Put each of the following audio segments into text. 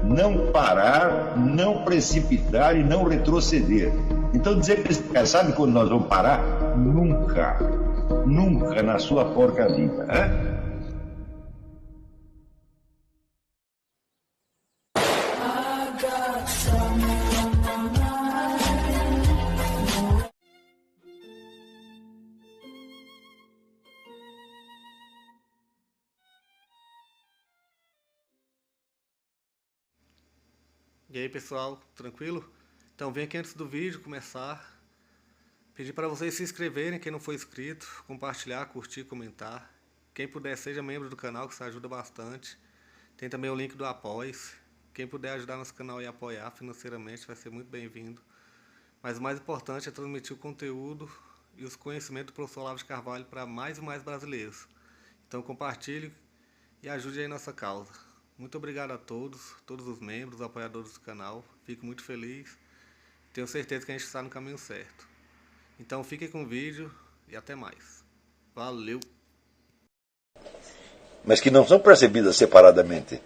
não parar, não precipitar e não retroceder. Então dizer para esse cara, sabe quando nós vamos parar? Nunca. Nunca na sua porca vida. Né? E aí pessoal, tranquilo? Então vem aqui antes do vídeo começar, pedir para vocês se inscreverem, quem não for inscrito, compartilhar, curtir, comentar. Quem puder seja membro do canal, que isso ajuda bastante. Tem também o link do Apoia-se. Quem puder ajudar nosso canal e apoiar financeiramente vai ser muito bem-vindo. Mas o mais importante é transmitir o conteúdo e os conhecimentos do professor Olavo de Carvalho para mais e mais brasileiros. Então compartilhe e ajude aí nossa causa. Muito obrigado a todos os membros, apoiadores do canal. Fico muito feliz. Tenho certeza que a gente está no caminho certo. Então fiquem com o vídeo e até mais. Valeu! Mas que não são percebidas separadamente.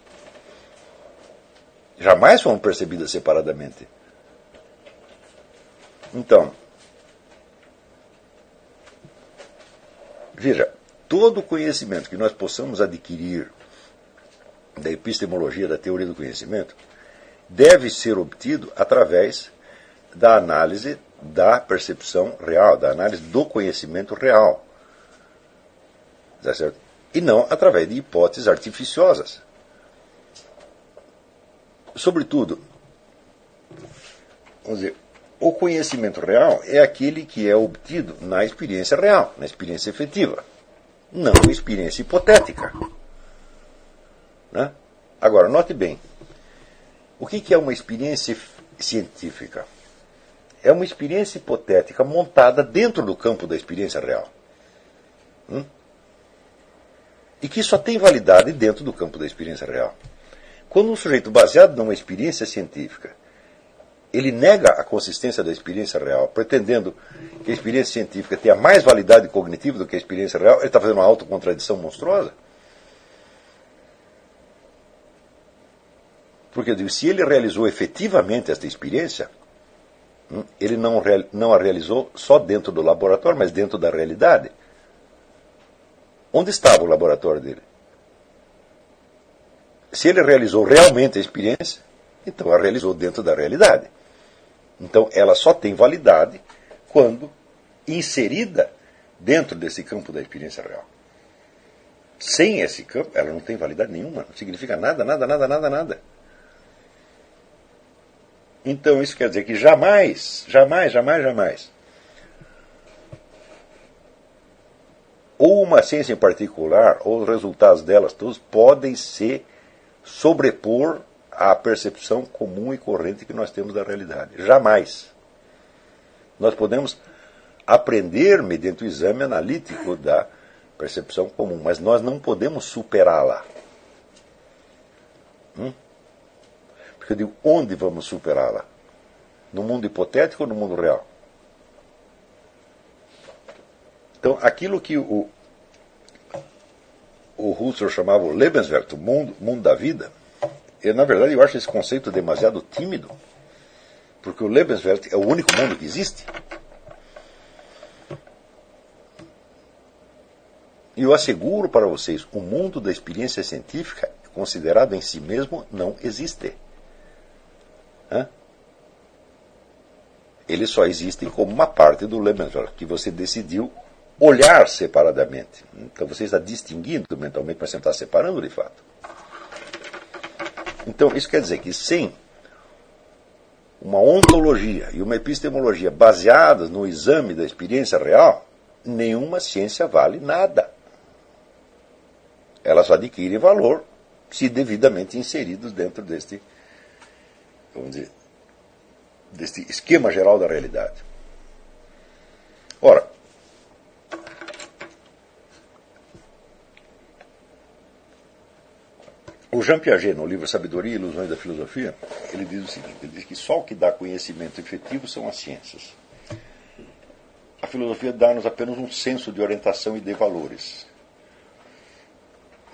Jamais foram percebidas separadamente. Então, veja, todo conhecimento que nós possamos adquirir da epistemologia, da teoria do conhecimento, deve ser obtido através da análise da percepção real, da análise do conhecimento real. Tá certo? E não através de hipóteses artificiosas. Sobretudo, vamos dizer, o conhecimento real é aquele que é obtido na experiência real, na experiência efetiva, não na experiência hipotética. Né? Agora, note bem, o que é uma experiência científica? É uma experiência hipotética montada dentro do campo da experiência real. E que só tem validade dentro do campo da experiência real. Quando um sujeito baseado numa experiência científica, ele nega a consistência da experiência real, pretendendo que a experiência científica tenha mais validade cognitiva do que a experiência real, ele está fazendo uma autocontradição monstruosa. Porque eu digo, se ele realizou efetivamente esta experiência, ele não a realizou só dentro do laboratório, mas dentro da realidade. Onde estava o laboratório dele? Se ele realizou realmente a experiência, então a realizou dentro da realidade. Então ela só tem validade quando inserida dentro desse campo da experiência real. Sem esse campo, ela não tem validade nenhuma, não significa nada, nada, nada, nada, nada. Então isso quer dizer que jamais, jamais, jamais, jamais, ou uma ciência em particular, ou os resultados delas todos, podem se sobrepor à percepção comum e corrente que nós temos da realidade. Jamais. Nós podemos aprender mediante o exame analítico da percepção comum, mas nós não podemos superá-la. Porque eu digo, onde vamos superá-la? No mundo hipotético ou no mundo real? Então, aquilo que o Husserl chamava o Lebenswelt, o mundo da vida, na verdade eu acho esse conceito demasiado tímido, porque o Lebenswelt é o único mundo que existe. E eu asseguro para vocês, o mundo da experiência científica, considerado em si mesmo, não existe. Ele só existe como uma parte do Lebenswelt, que você decidiu olhar separadamente. Então você está distinguindo mentalmente, mas você não está separando de fato. Então isso quer dizer que sem uma ontologia e uma epistemologia baseadas no exame da experiência real, nenhuma ciência vale nada. Ela só adquire valor se devidamente inseridos dentro deste, vamos dizer, deste esquema geral da realidade. Ora, o Jean Piaget, no livro Sabedoria e Ilusões da Filosofia, ele diz o seguinte, ele diz que só o que dá conhecimento efetivo são as ciências. A filosofia dá-nos apenas um senso de orientação e de valores.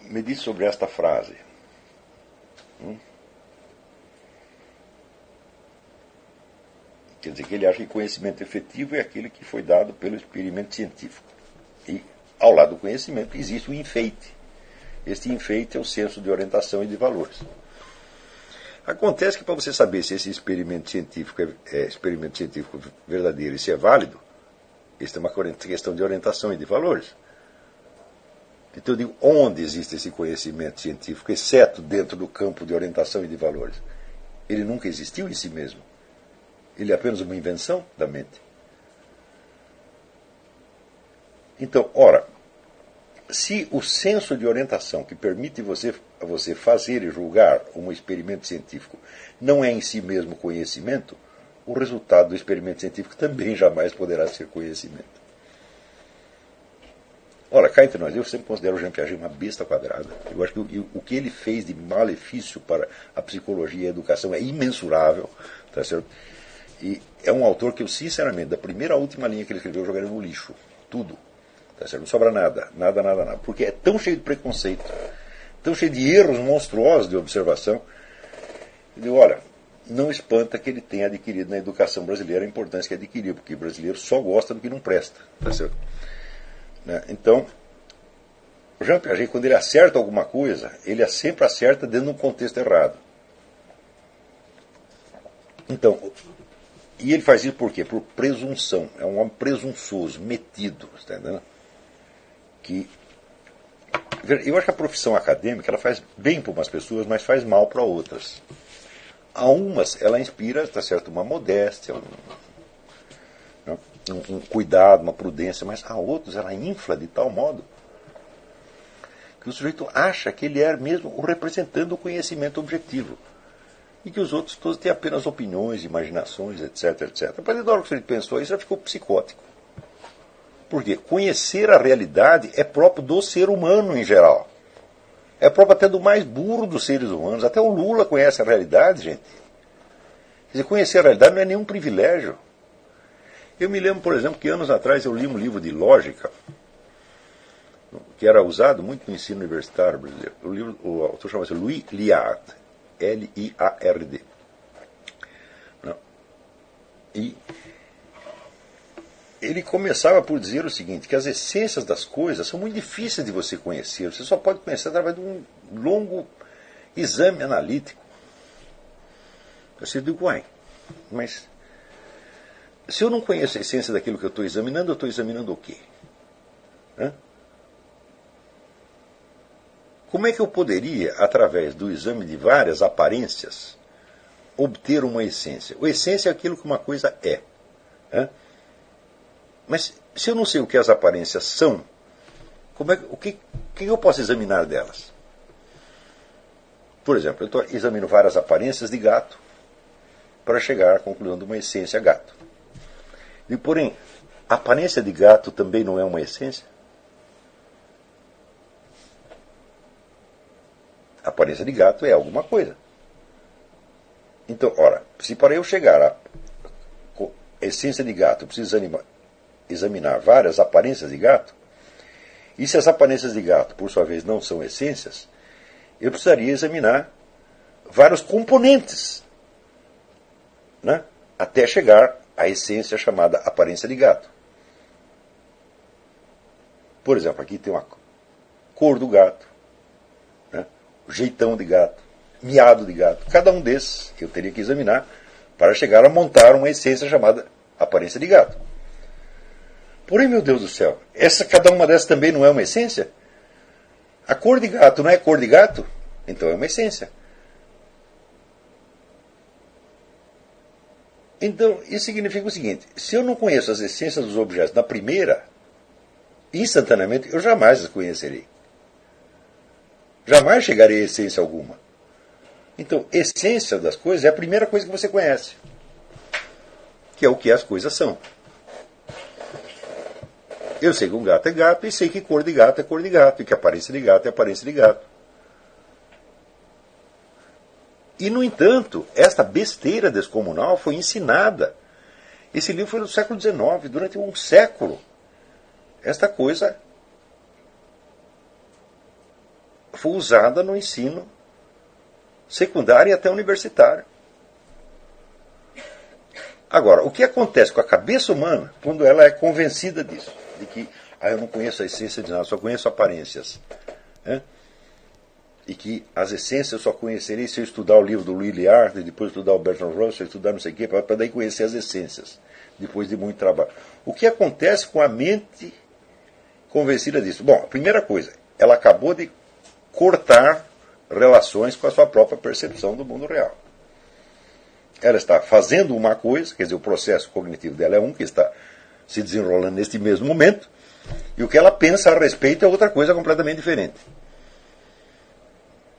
Me diz sobre esta frase. Quer dizer que ele acha que conhecimento efetivo é aquele que foi dado pelo experimento científico. E, ao lado do conhecimento, existe o enfeite. Este enfeite é o senso de orientação e de valores. Acontece que para você saber se esse experimento científico é experimento científico verdadeiro e se é válido, isso é uma questão de orientação e de valores. Então eu digo, onde existe esse conhecimento científico, exceto dentro do campo de orientação e de valores? Ele nunca existiu em si mesmo. Ele é apenas uma invenção da mente. Então, ora, se o senso de orientação que permite você fazer e julgar um experimento científico não é em si mesmo conhecimento, o resultado do experimento científico também jamais poderá ser conhecimento. Ora, cá entre nós, eu sempre considero o Jean Piaget uma besta quadrada. Eu acho que o que ele fez de malefício para a psicologia e a educação é imensurável. Tá certo? E é um autor que eu, sinceramente, da primeira à última linha que ele escreveu, eu jogaria no lixo. Tudo. Tá certo? Não sobra nada. Nada. Porque é tão cheio de preconceito, tão cheio de erros monstruosos de observação. Eu digo, olha, não espanta que ele tenha adquirido na educação brasileira a importância que adquiriu, porque o brasileiro só gosta do que não presta. Tá certo? Então, o Jean Piaget, quando ele acerta alguma coisa, ele sempre acerta dentro de um contexto errado. Então, e ele faz isso por quê? Por presunção. É um homem presunçoso, metido. Está entendendo? Eu acho que a profissão acadêmica ela faz bem para umas pessoas, mas faz mal para outras. A umas ela inspira, está certo, uma modéstia, um cuidado, uma prudência, mas a outros ela infla de tal modo que o sujeito acha que ele é mesmo o representante do conhecimento objetivo e que os outros todos têm apenas opiniões, imaginações, etc, etc. A partir da hora que o sujeito pensou isso, já ficou psicótico. Por quê? Conhecer a realidade é próprio do ser humano em geral. É próprio até do mais burro dos seres humanos. Até o Lula conhece a realidade, gente. Quer dizer, conhecer a realidade não é nenhum privilégio. Eu me lembro, por exemplo, que anos atrás eu li um livro de lógica que era usado muito no ensino universitário brasileiro. O autor chama-se Louis Liard, Liard. E ele começava por dizer o seguinte, que as essências das coisas são muito difíceis de você conhecer. Você só pode conhecer através de um longo exame analítico. Você diz, uai, mas se eu não conheço a essência daquilo que eu estou examinando o quê? Como é que eu poderia, através do exame de várias aparências, obter uma essência? A essência é aquilo que uma coisa é. Mas se eu não sei o que as aparências são, o que eu posso examinar delas? Por exemplo, eu examino várias aparências de gato para chegar à conclusão de uma essência gato. E, porém, a aparência de gato também não é uma essência? A aparência de gato é alguma coisa. Então, ora, se para eu chegar à essência de gato, eu preciso examinar várias aparências de gato, e se as aparências de gato, por sua vez, não são essências, eu precisaria examinar vários componentes, até chegar à essência chamada aparência de gato. Por exemplo, aqui tem uma cor do gato, o jeitão de gato, miado de gato. Cada um desses eu teria que examinar para chegar a montar uma essência chamada aparência de gato. Porém, meu Deus do céu, cada uma dessas também não é uma essência? A cor de gato não é cor de gato? Então é uma essência. Então, isso significa o seguinte, se eu não conheço as essências dos objetos na primeira, instantaneamente eu jamais as conhecerei. Jamais chegarei a essência alguma. Então, essência das coisas é a primeira coisa que você conhece, que é o que as coisas são. Eu sei que um gato é gato e sei que cor de gato é cor de gato e que aparência de gato é aparência de gato. E, no entanto, esta besteira descomunal foi ensinada. Esse livro foi do século XIX, durante um século. Esta coisa foi usada no ensino secundário e até universitário. Agora, o que acontece com a cabeça humana quando ela é convencida disso? De que eu não conheço a essência de nada, só conheço aparências. Né? E que as essências eu só conhecerei se eu estudar o livro do Louis Liard, depois estudar o Bertrand Russell, estudar não sei o quê, para daí conhecer as essências, depois de muito trabalho. O que acontece com a mente convencida disso? Bom, a primeira coisa, ela acabou de cortar relações com a sua própria percepção do mundo real. Ela está fazendo uma coisa, quer dizer, o processo cognitivo dela é um que está se desenrolando neste mesmo momento, e o que ela pensa a respeito é outra coisa completamente diferente.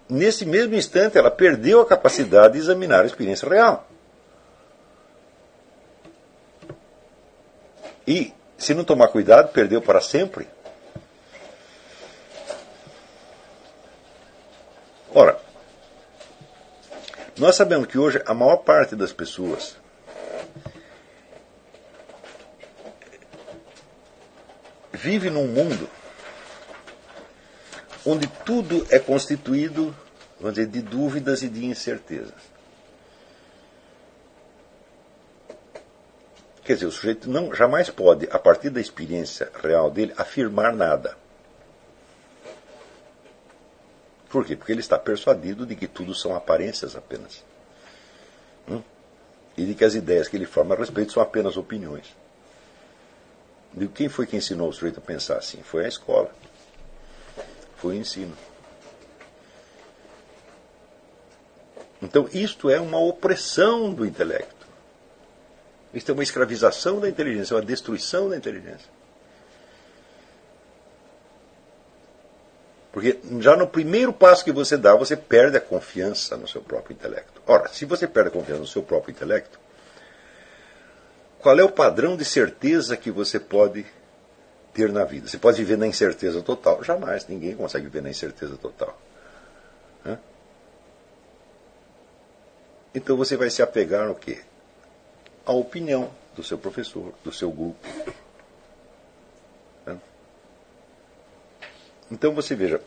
Nesse mesmo instante, ela perdeu a capacidade de examinar a experiência real. E, se não tomar cuidado, perdeu para sempre. Ora, nós sabemos que hoje a maior parte das pessoas vive num mundo onde tudo é constituído, vamos dizer, de dúvidas e de incertezas. Quer dizer, o sujeito jamais pode, a partir da experiência real dele, afirmar nada. Por quê? Porque ele está persuadido de que tudo são aparências apenas. E de que as ideias que ele forma a respeito são apenas opiniões. E quem foi que ensinou o sujeito a pensar assim? Foi a escola. Foi o ensino. Então, isto é uma opressão do intelecto. Isto é uma escravização da inteligência, uma destruição da inteligência. Porque já no primeiro passo que você dá, você perde a confiança no seu próprio intelecto. Ora, se você perde a confiança no seu próprio intelecto, qual é o padrão de certeza que você pode ter na vida? Você pode viver na incerteza total? Jamais, ninguém consegue viver na incerteza total. Então você vai se apegar ao quê? A opinião do seu professor, do seu grupo. Então você veja,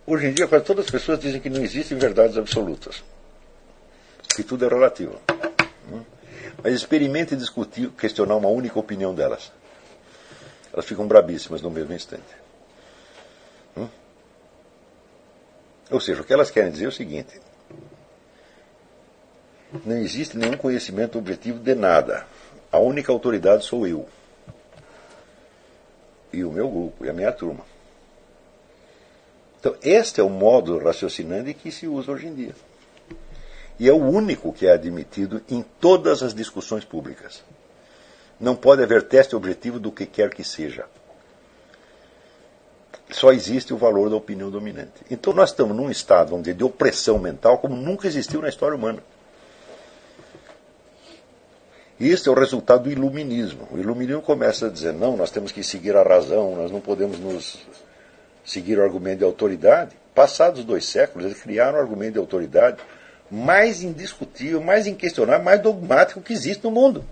hoje em dia quase todas as pessoas dizem que não existem verdades absolutas, que tudo é relativo. Mas experimente discutir, questionar uma única opinião delas. Elas ficam brabíssimas no mesmo instante. Ou seja, o que elas querem dizer é o seguinte: não existe nenhum conhecimento objetivo de nada. A única autoridade sou eu. E o meu grupo, e a minha turma. Então, este é o modo raciocinante que se usa hoje em dia. E é o único que é admitido em todas as discussões públicas. Não pode haver teste objetivo do que quer que seja. Só existe o valor da opinião dominante. Então nós estamos num estado, vamos dizer, de opressão mental como nunca existiu na história humana. E esse é o resultado do iluminismo. O iluminismo começa a dizer, não, nós temos que seguir a razão, nós não podemos nos seguir o argumento de autoridade. Passados 2 séculos, eles criaram o argumento de autoridade mais indiscutível, mais inquestionável, mais dogmático que existe no mundo.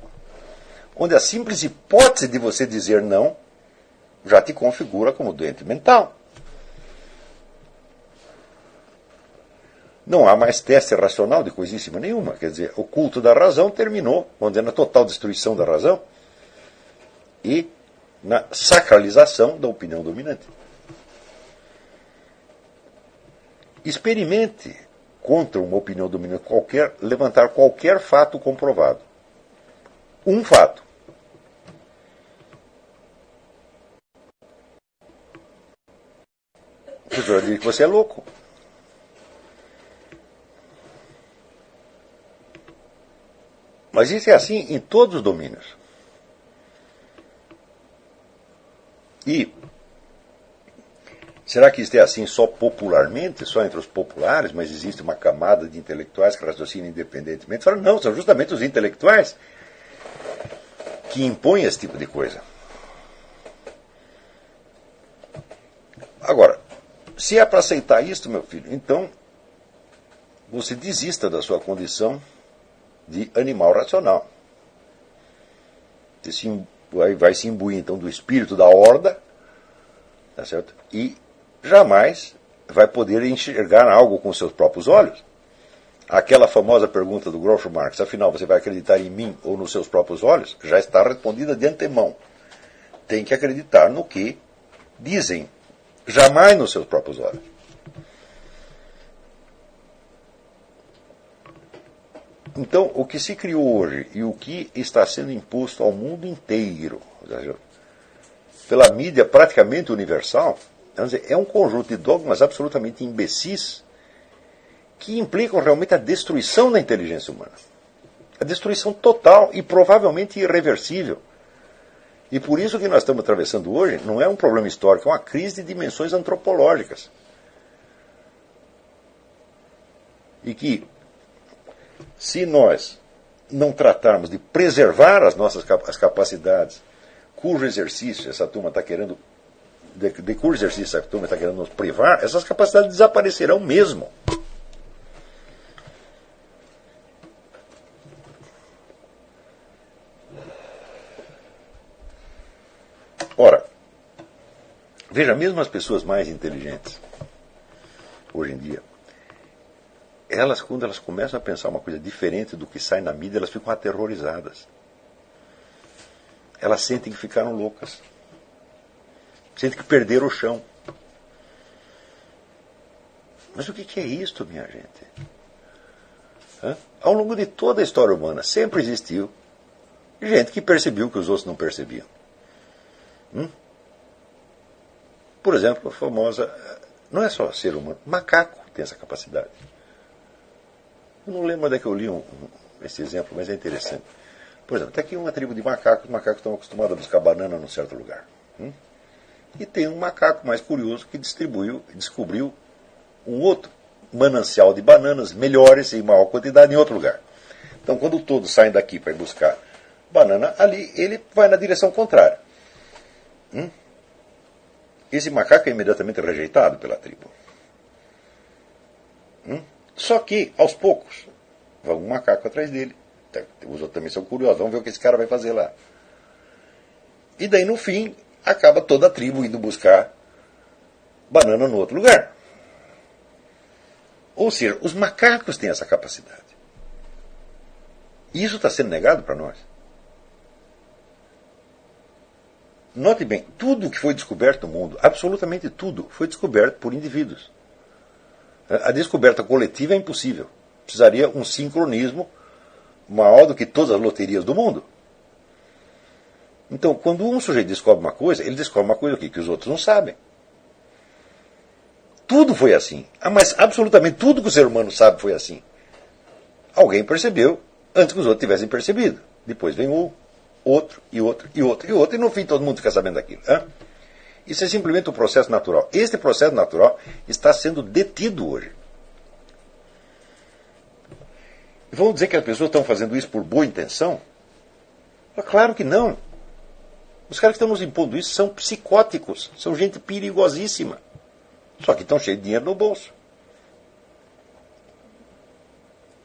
Onde a simples hipótese de você dizer não já te configura como doente mental. Não há mais teste racional de coisíssima nenhuma. Quer dizer, o culto da razão terminou, vamos dizer, na total destruição da razão e na sacralização da opinião dominante. Experimente, contra uma opinião dominante qualquer, levantar qualquer fato comprovado. Um fato. O senhor diz que você é louco. Mas isso é assim em todos os domínios. E será que isso é assim só popularmente, só entre os populares, mas existe uma camada de intelectuais que raciocinam independentemente? Falam, não, são justamente os intelectuais que impõem esse tipo de coisa. Agora, se é para aceitar isso, meu filho, então você desista da sua condição de animal racional. Você vai se imbuir, então, do espírito da horda, tá certo? E jamais vai poder enxergar algo com seus próprios olhos. Aquela famosa pergunta do Groucho Marx, afinal, você vai acreditar em mim ou nos seus próprios olhos? Já está respondida de antemão. Tem que acreditar no que dizem, jamais nos seus próprios olhos. Então, o que se criou hoje e o que está sendo imposto ao mundo inteiro, pela mídia praticamente universal, vamos dizer, é um conjunto de dogmas absolutamente imbecis que implicam realmente a destruição da inteligência humana. A destruição total e provavelmente irreversível. E por isso que nós estamos atravessando hoje não é um problema histórico, é uma crise de dimensões antropológicas. E que, se nós não tratarmos de preservar as capacidades cujo exercício essa turma está querendo, de cujo exercício essa turma está querendo nos privar, essas capacidades desaparecerão mesmo. Ora, veja, mesmo as pessoas mais inteligentes, hoje em dia, elas, quando elas começam a pensar uma coisa diferente do que sai na mídia, elas ficam aterrorizadas. Elas sentem que ficaram loucas. Sentem que perderam o chão. Mas o que é isto, minha gente? Ao longo de toda a história humana, sempre existiu gente que percebeu que os outros não percebiam. Por exemplo, a famosa... Não é só ser humano, macaco tem essa capacidade. Eu não lembro onde é que eu li esse exemplo, mas é interessante. Por exemplo, tem aqui uma tribo de macacos, os macacos estão acostumados a buscar banana num certo lugar. E tem um macaco mais curioso que descobriu um outro manancial de bananas melhores em maior quantidade em outro lugar. Então, quando todos saem daqui para ir buscar banana, ali ele vai na direção contrária. Esse macaco é imediatamente rejeitado pela tribo. Só que, aos poucos, vai um macaco atrás dele. Os outros também são curiosos, vamos ver o que esse cara vai fazer lá. E daí, no fim, acaba toda a tribo indo buscar banana no outro lugar. Ou seja, os macacos têm essa capacidade. E isso está sendo negado para nós. Note bem, tudo que foi descoberto no mundo, absolutamente tudo, foi descoberto por indivíduos. A descoberta coletiva é impossível. Precisaria um sincronismo maior do que todas as loterias do mundo. Então, quando um sujeito descobre uma coisa, ele descobre uma coisa que os outros não sabem. Tudo foi assim. Mas absolutamente tudo que o ser humano sabe foi assim. Alguém percebeu antes que os outros tivessem percebido. Depois vem outro, e outro, e outro, e outro, e no fim todo mundo fica sabendo daquilo. Isso é simplesmente um processo natural. Este processo natural está sendo detido hoje. Vão dizer que as pessoas estão fazendo isso por boa intenção? Claro que não. Os caras que estão nos impondo isso são psicóticos, são gente perigosíssima. Só que estão cheios de dinheiro no bolso.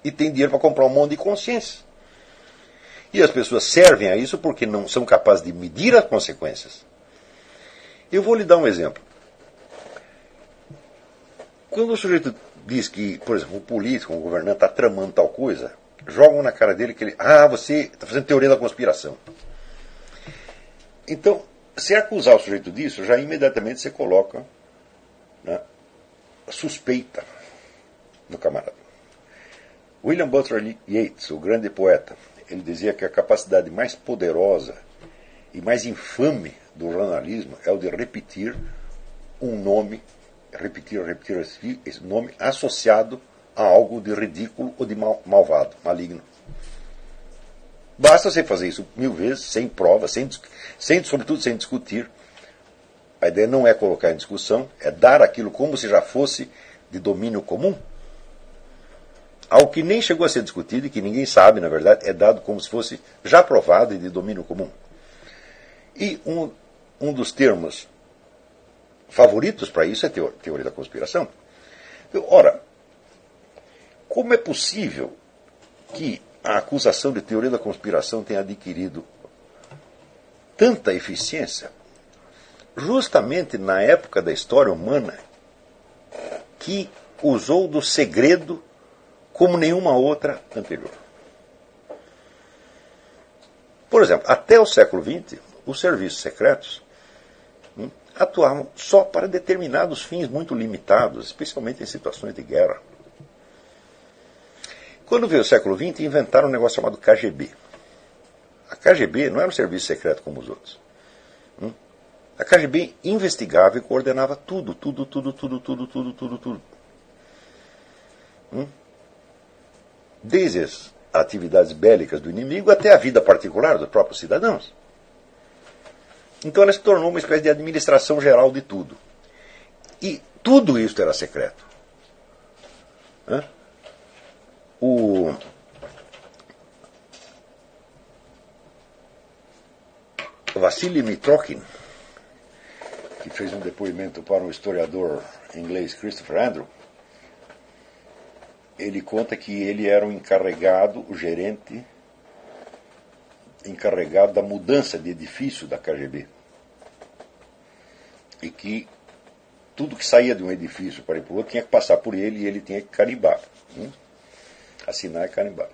E tem dinheiro para comprar um monte de consciência. E as pessoas servem a isso porque não são capazes de medir as consequências. Eu vou lhe dar um exemplo. Quando o sujeito diz que, por exemplo, o político, o governante está tramando tal coisa, jogam na cara dele que ele... você está fazendo teoria da conspiração. Então, se acusar o sujeito disso, já imediatamente você coloca suspeita no camarada. William Butler Yeats, o grande poeta, ele dizia que a capacidade mais poderosa e mais infame do jornalismo é o de repetir um nome, repetir esse nome associado a algo de ridículo ou de malvado, maligno. Basta você fazer isso 1000 vezes, sem prova, sobretudo sem discutir. A ideia não é colocar em discussão, é dar aquilo como se já fosse de domínio comum. Algo que nem chegou a ser discutido e que ninguém sabe, na verdade, é dado como se fosse já provado e de domínio comum. E um dos termos favoritos para isso é teoria da conspiração. Ora, como é possível que a acusação de teoria da conspiração tenha adquirido tanta eficiência justamente na época da história humana que usou do segredo como nenhuma outra anterior. Por exemplo, até o século XX, os serviços secretos atuavam só para determinados fins muito limitados, especialmente em situações de guerra. Quando veio o século XX, inventaram um negócio chamado KGB. A KGB não era um serviço secreto como os outros. A KGB investigava e coordenava tudo. Desde as atividades bélicas do inimigo até a vida particular dos próprios cidadãos. Então ela se tornou uma espécie de administração geral de tudo. E tudo isso era secreto. O Vassili Mitrokhin, que fez um depoimento para um historiador inglês, Christopher Andrew, ele conta que ele era o encarregado, o gerente encarregado da mudança de edifício da KGB. E que tudo que saía de um edifício para ir para o outro tinha que passar por ele e ele tinha que carimbar. Assinar e carimbar.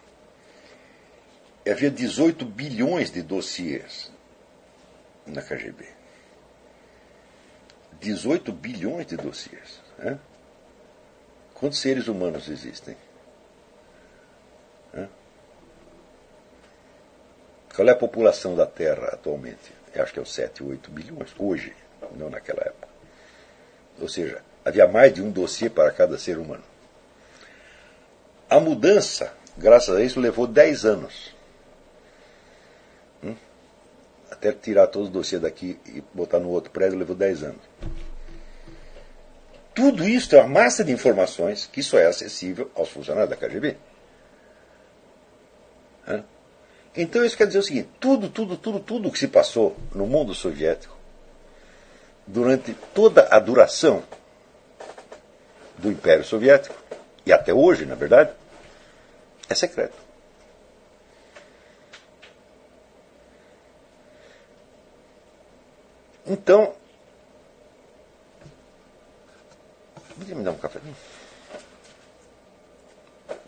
E havia 18 bilhões de dossiês na KGB. 18 bilhões de dossiês. Quantos seres humanos existem? Qual é a população da Terra atualmente? Eu acho que é os 7, 8 bilhões, hoje, não naquela época. Ou seja, havia mais de um dossiê para cada ser humano. A mudança, graças a isso, levou 10 anos. Até tirar todos os dossiês daqui e botar no outro prédio levou 10 anos. Tudo isso é uma massa de informações que só é acessível aos funcionários da KGB. Então isso quer dizer o seguinte: tudo que se passou no mundo soviético durante toda a duração do Império Soviético, e até hoje, na verdade, é secreto. Então, podia me dar um café?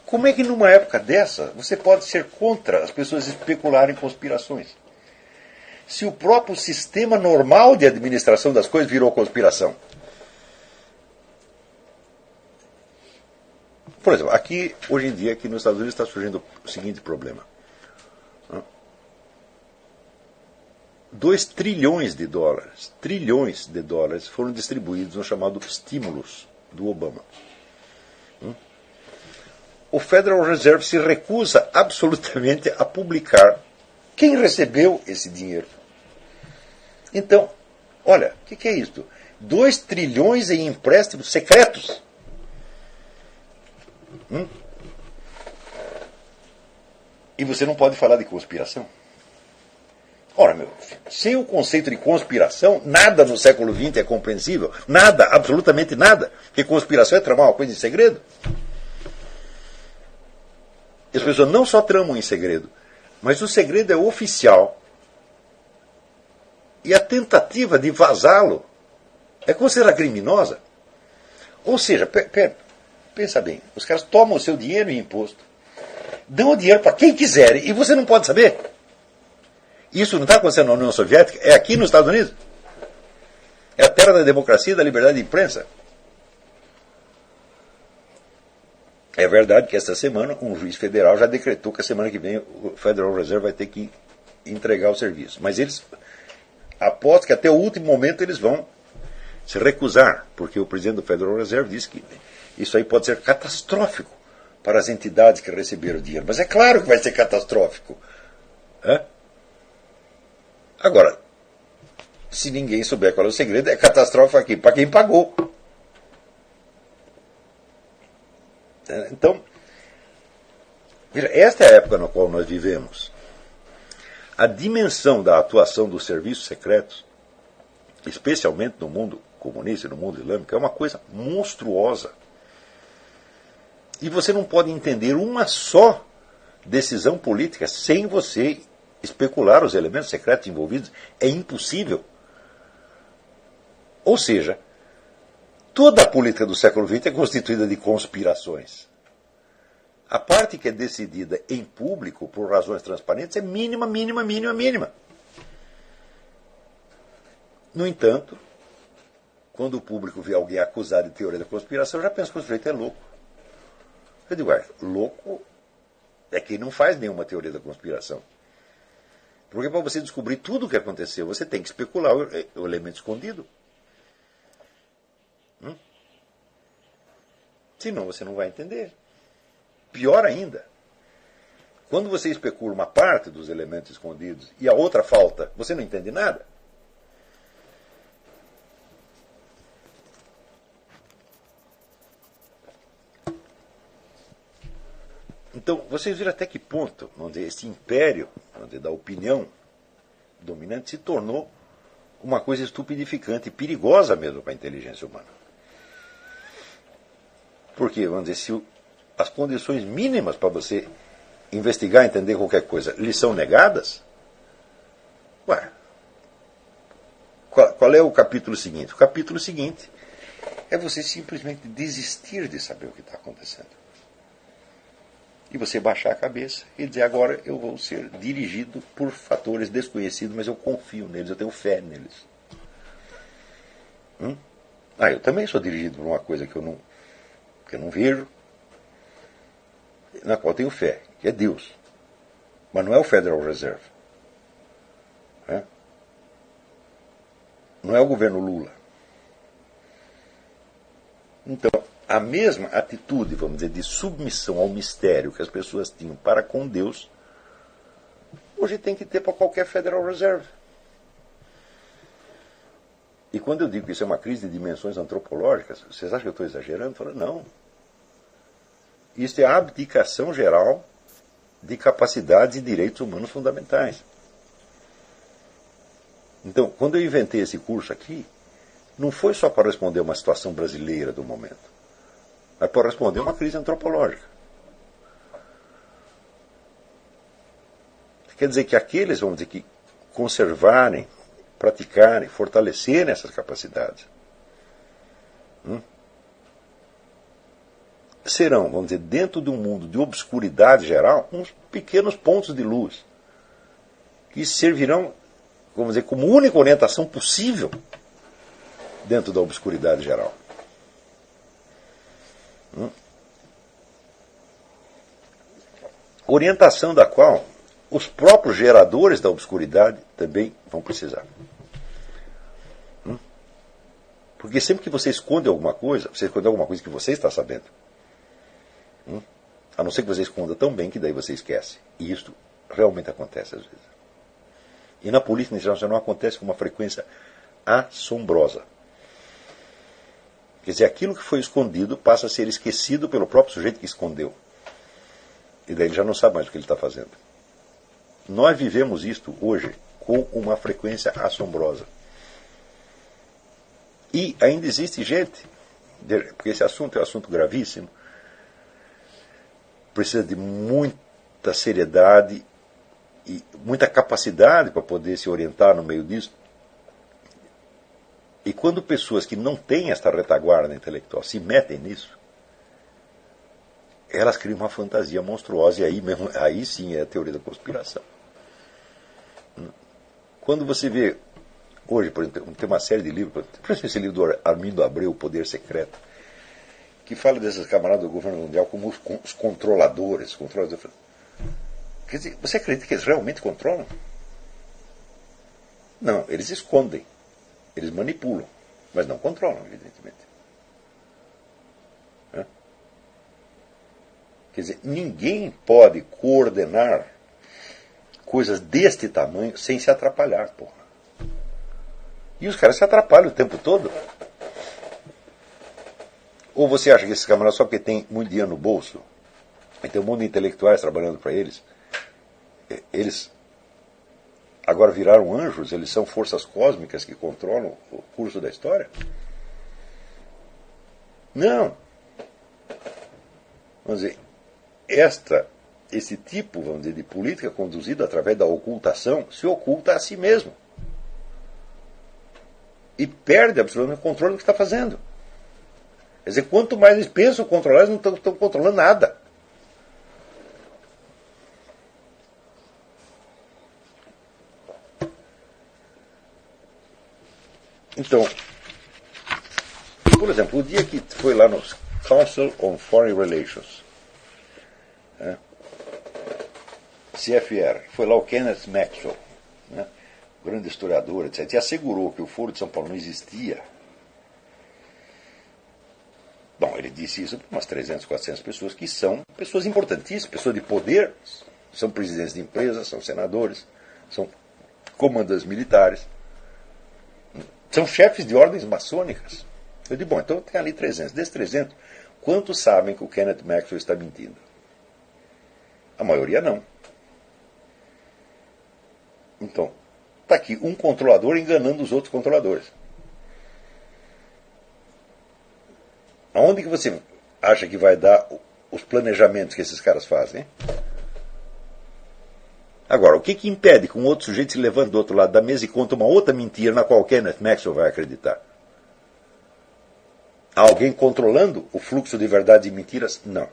Como é que numa época dessa você pode ser contra as pessoas especularem em conspirações? Se o próprio sistema normal de administração das coisas virou conspiração. Por exemplo, aqui, hoje em dia, aqui nos Estados Unidos está surgindo o seguinte problema. 2 trilhões de dólares foram distribuídos no chamado estímulos do Obama. O Federal Reserve se recusa absolutamente a publicar quem recebeu esse dinheiro. Então, olha, o que é isso? 2 trilhões em empréstimos secretos. E você não pode falar de conspiração? Ora, meu filho, sem o conceito de conspiração, nada no século XX é compreensível. Nada, absolutamente nada. Porque conspiração é tramar uma coisa em segredo. As pessoas não só tramam em segredo, mas o segredo é oficial. E a tentativa de vazá-lo é considerada criminosa. Ou seja, pensa bem, os caras tomam o seu dinheiro em imposto, dão o dinheiro para quem quiserem e você não pode saber. Isso não está acontecendo na União Soviética, é aqui nos Estados Unidos. É a terra da democracia e da liberdade de imprensa. É verdade que esta semana um juiz federal já decretou que a semana que vem o Federal Reserve vai ter que entregar o serviço. Mas eles apostam que até o último momento eles vão se recusar, porque o presidente do Federal Reserve disse que isso aí pode ser catastrófico para as entidades que receberam o dinheiro. Mas é claro que vai ser catastrófico. Agora, se ninguém souber qual é o segredo, é catastrófico aqui para quem pagou. Então, veja, esta é a época na qual nós vivemos. A dimensão da atuação dos serviços secretos, especialmente no mundo comunista e no mundo islâmico, é uma coisa monstruosa. E você não pode entender uma só decisão política sem você especular os elementos secretos envolvidos. É impossível. Ou seja, Toda a política do século XX é constituída de conspirações. A parte que é decidida em público, por razões transparentes, é mínima, mínima, mínima, mínima. No entanto, quando o público vê alguém acusado de teoria da conspiração, já pensa que o sujeito é louco. Eu digo, louco é quem não faz nenhuma teoria da conspiração. Porque para você descobrir tudo o que aconteceu, você tem que especular o elemento escondido. Senão você não vai entender. Pior ainda, quando você especula uma parte dos elementos escondidos e a outra falta, você não entende nada. Então, vocês viram até que ponto, vamos dizer, esse império, vamos dizer, da opinião dominante se tornou uma coisa estupidificante e perigosa mesmo para a inteligência humana. Porque, vamos dizer, se as condições mínimas para você investigar, entender qualquer coisa, lhe são negadas, qual é o capítulo seguinte? O capítulo seguinte é você simplesmente desistir de saber o que está acontecendo. E você baixar a cabeça e dizer, agora eu vou ser dirigido por fatores desconhecidos, mas eu confio neles, eu tenho fé neles. Eu também sou dirigido por uma coisa que eu não vejo, na qual eu tenho fé, que é Deus. Mas não é o Federal Reserve. Não é o governo Lula. Então, a mesma atitude, vamos dizer, de submissão ao mistério que as pessoas tinham para com Deus, hoje tem que ter para qualquer Federal Reserve. E quando eu digo que isso é uma crise de dimensões antropológicas, vocês acham que eu estou exagerando? Eu falo, não. Isso é a abdicação geral de capacidades e direitos humanos fundamentais. Então, quando eu inventei esse curso aqui, não foi só para responder uma situação brasileira do momento, mas para responder uma crise antropológica. Quer dizer que aqueles, vamos dizer, que conservarem, praticarem, fortalecerem essas capacidades, serão, vamos dizer, dentro de um mundo de obscuridade geral, uns pequenos pontos de luz que servirão, vamos dizer, como única orientação possível dentro da obscuridade geral. Orientação da qual os próprios geradores da obscuridade também vão precisar. Porque sempre que você esconde alguma coisa, você esconde alguma coisa que você está sabendo. A não ser que você esconda tão bem que daí você esquece. E isso realmente acontece às vezes. E na política internacional acontece com uma frequência assombrosa. Quer dizer, aquilo que foi escondido passa a ser esquecido pelo próprio sujeito que escondeu. E daí ele já não sabe mais o que ele está fazendo. Nós vivemos isto hoje com uma frequência assombrosa. E ainda existe gente, porque esse assunto é um assunto gravíssimo, precisa de muita seriedade e muita capacidade para poder se orientar no meio disso. E quando pessoas que não têm esta retaguarda intelectual se metem nisso, elas criam uma fantasia monstruosa, e aí sim é a teoria da conspiração. Quando você vê, hoje, por exemplo, tem uma série de livros, por exemplo, esse livro do Armindo Abreu, O Poder Secreto, que fala desses camaradas do governo mundial como os controladores. Quer dizer, você acredita que eles realmente controlam? Não, eles escondem. Eles manipulam, mas não controlam, evidentemente. Quer dizer, ninguém pode coordenar coisas deste tamanho sem se atrapalhar, porra. E os caras se atrapalham o tempo todo. Ou você acha que esses camaradas, só porque tem muito dinheiro no bolso, e tem um monte de intelectuais trabalhando para eles, eles agora viraram anjos, eles são forças cósmicas que controlam o curso da história? Não. Vamos dizer, esse tipo, vamos dizer, de política conduzida através da ocultação se oculta a si mesmo. E perde absolutamente o controle do que está fazendo. Quer dizer, quanto mais eles pensam controlar, eles não estão controlando nada. Então, por exemplo, o dia que foi lá no Council on Foreign Relations, CFR, foi lá o Kenneth Maxwell, né, grande historiador, etc., e assegurou que o Foro de São Paulo não existia. Bom, ele disse isso para umas 300, 400 pessoas que são pessoas importantíssimas, pessoas de poder, são presidentes de empresas, são senadores, são comandantes militares, são chefes de ordens maçônicas. Eu digo, bom, então tem ali 300. Desses 300, quantos sabem que o Kenneth Maxwell está mentindo? A maioria não. Então, está aqui um controlador enganando os outros controladores. Aonde que você acha que vai dar os planejamentos que esses caras fazem? Agora, o que impede que um outro sujeito se levante do outro lado da mesa e conte uma outra mentira na qual Kenneth Maxwell vai acreditar? Há alguém controlando o fluxo de verdades e mentiras? Não.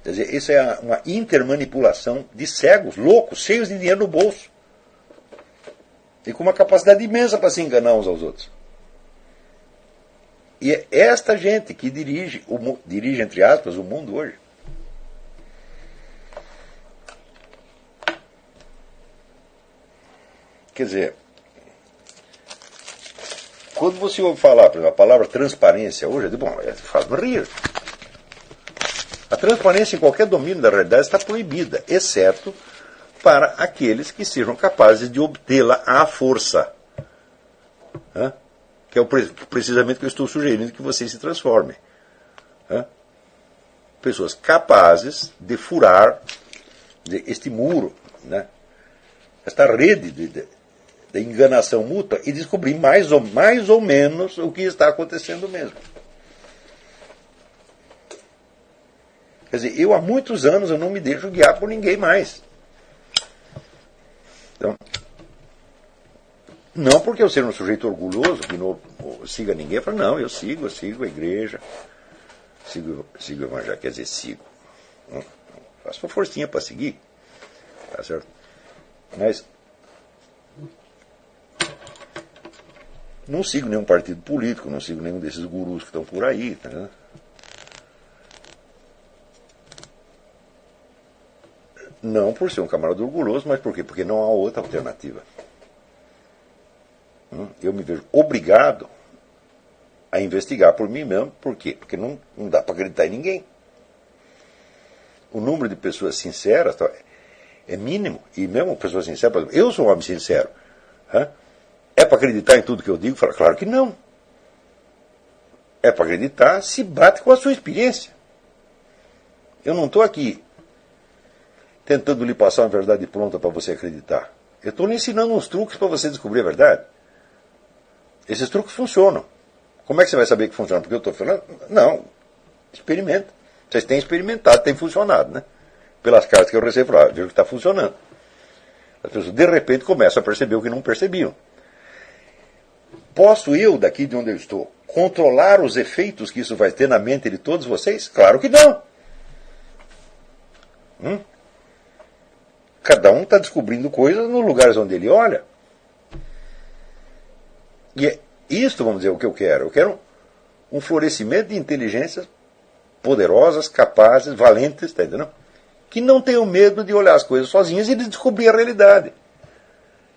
Quer dizer, isso é uma intermanipulação de cegos, loucos, cheios de dinheiro no bolso. E com uma capacidade imensa para se enganar uns aos outros. E é esta gente que dirige, entre aspas, o mundo hoje. Quer dizer, quando você ouve falar, por exemplo, a palavra transparência hoje, eu digo, bom, faz-me rir. A transparência em qualquer domínio da realidade está proibida, exceto para aqueles que sejam capazes de obtê-la à força. Que é precisamente o que eu estou sugerindo que vocês se transformem. Pessoas capazes de furar este muro, né? Esta rede de enganação mútua e descobrir mais ou menos o que está acontecendo mesmo. Quer dizer, eu há muitos anos eu não me deixo guiar por ninguém mais. Então, não porque eu seja um sujeito orgulhoso que não siga ninguém, eu falo, não, eu sigo a igreja, sigo o evangelho, quer dizer, sigo. Faço uma forcinha para seguir, tá certo? Mas não sigo nenhum partido político, não sigo nenhum desses gurus que estão por aí, tá? Não por ser um camarada orgulhoso, mas por quê? Porque não há outra alternativa. Eu me vejo obrigado a investigar por mim mesmo. Por quê? Porque não dá para acreditar em ninguém. O número de pessoas sinceras é mínimo. E mesmo pessoas sinceras, por exemplo, eu sou um homem sincero. É para acreditar em tudo que eu digo? Falo, claro que não. É para acreditar se bate com a sua experiência. Eu não estou aqui tentando lhe passar uma verdade pronta para você acreditar. Eu estou lhe ensinando uns truques para você descobrir a verdade. Esses truques funcionam. Como é que você vai saber que funciona? Porque eu estou falando? Não. Experimenta. Vocês têm experimentado, tem funcionado, né? Pelas cartas que eu recebo, vejo que está funcionando. As pessoas, de repente, começam a perceber o que não percebiam. Posso eu, daqui de onde eu estou, controlar os efeitos que isso vai ter na mente de todos vocês? Claro que não. Cada um está descobrindo coisas nos lugares onde ele olha. E é isto, vamos dizer, o que eu quero. Eu quero um florescimento de inteligências poderosas, capazes, valentes, tá entendendo? Que não tenham medo de olhar as coisas sozinhas e de descobrir a realidade.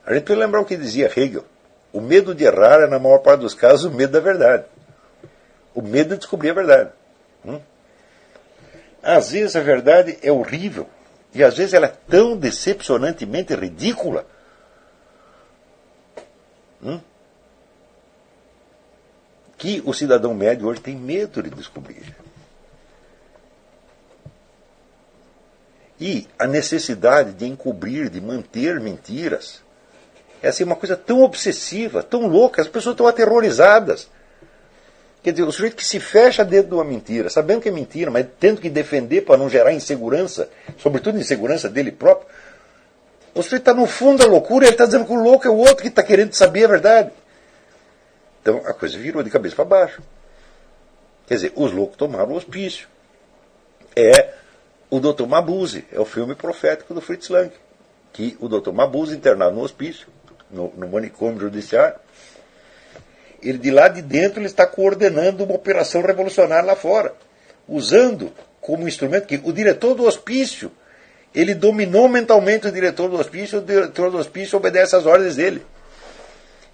A gente precisa lembrar o que dizia Hegel. O medo de errar é, na maior parte dos casos, o medo da verdade. O medo de descobrir a verdade. Às vezes a verdade é horrível. E às vezes ela é tão decepcionantemente ridícula. Que o cidadão médio hoje tem medo de descobrir. E a necessidade de encobrir, de manter mentiras, é assim, uma coisa tão obsessiva, tão louca, as pessoas estão aterrorizadas. Quer dizer, o sujeito que se fecha dentro de uma mentira, sabendo que é mentira, mas tendo que defender para não gerar insegurança, sobretudo insegurança dele próprio, o sujeito está no fundo da loucura e ele está dizendo que o louco é o outro que está querendo saber a verdade. Então a coisa virou de cabeça para baixo. Quer dizer, os loucos tomaram o hospício. É o Dr. Mabuse, é o filme profético do Fritz Lang, que o Dr. Mabuse, internado no hospício, no manicômio judiciário, ele de lá de dentro ele está coordenando uma operação revolucionária lá fora, usando como instrumento que o diretor do hospício, ele dominou mentalmente o diretor do hospício obedece às ordens dele.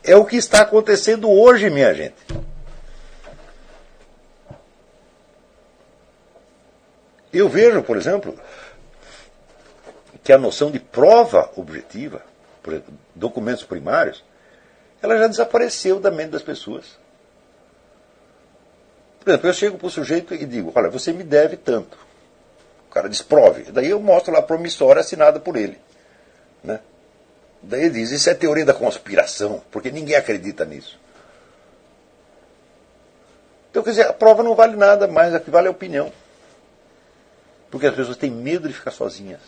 É o que está acontecendo hoje, minha gente. Eu vejo, por exemplo, que a noção de prova objetiva, por exemplo, documentos primários, ela já desapareceu da mente das pessoas. Por exemplo, eu chego para o sujeito e digo, olha, você me deve tanto. O cara diz, prove. Daí eu mostro lá a promissória assinada por ele. Né? Daí ele diz, isso é teoria da conspiração, porque ninguém acredita nisso. Então, quer dizer, a prova não vale nada mais, a que vale é a opinião. Porque as pessoas têm medo de ficar sozinhas.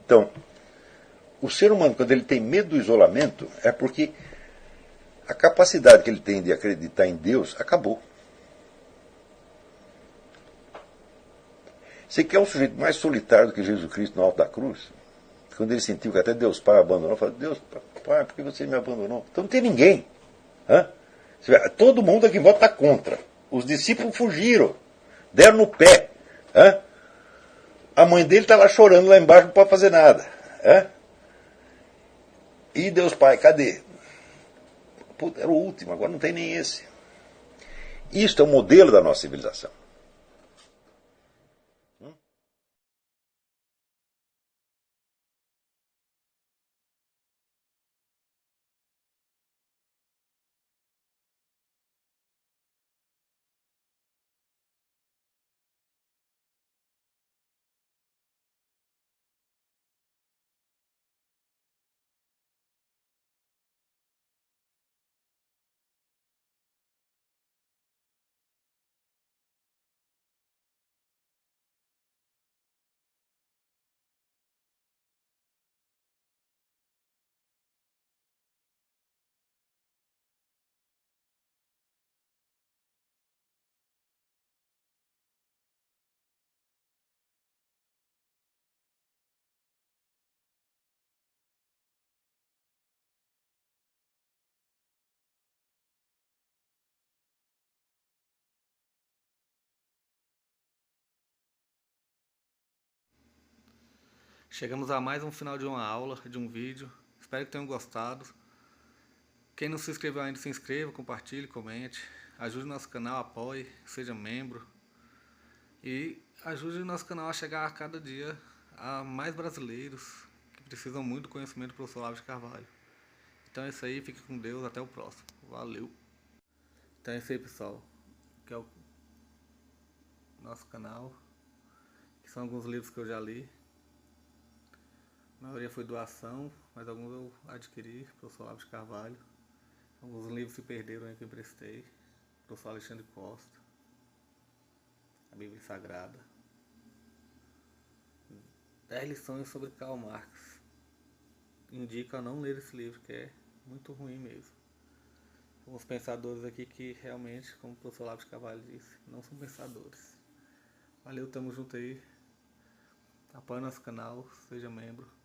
Então, o ser humano, quando ele tem medo do isolamento, é porque a capacidade que ele tem de acreditar em Deus acabou. Você quer um sujeito mais solitário do que Jesus Cristo no alto da cruz? Quando ele sentiu que até Deus Pai abandonou, falou, Deus Pai, por que você me abandonou? Então não tem ninguém. Todo mundo aqui em volta está contra. Os discípulos fugiram, deram no pé. A mãe dele está lá chorando lá embaixo, não pode fazer nada. E Deus Pai, cadê? Puta, era o último, agora não tem nem esse. Isto é o modelo da nossa civilização. Chegamos a mais um final de uma aula, de um vídeo. Espero que tenham gostado. Quem não se inscreveu ainda, se inscreva, compartilhe, comente. Ajude o nosso canal, apoie, seja membro. E ajude o nosso canal a chegar a cada dia a mais brasileiros que precisam muito do conhecimento do professor Olavo de Carvalho. Então é isso aí, fique com Deus, até o próximo. Valeu! Então é isso aí, pessoal. Que é o nosso canal. Que são alguns livros que eu já li. A maioria foi doação, mas alguns eu adquiri, professor Olavo de Carvalho. Alguns livros se perderam aí que eu emprestei. Professor Alexandre Costa. A Bíblia Sagrada. 10 lições sobre Karl Marx. Indico a não ler esse livro, que é muito ruim mesmo. Alguns pensadores aqui que realmente, como o professor Olavo de Carvalho disse, não são pensadores. Valeu, tamo junto aí. Apoie nosso canal, seja membro.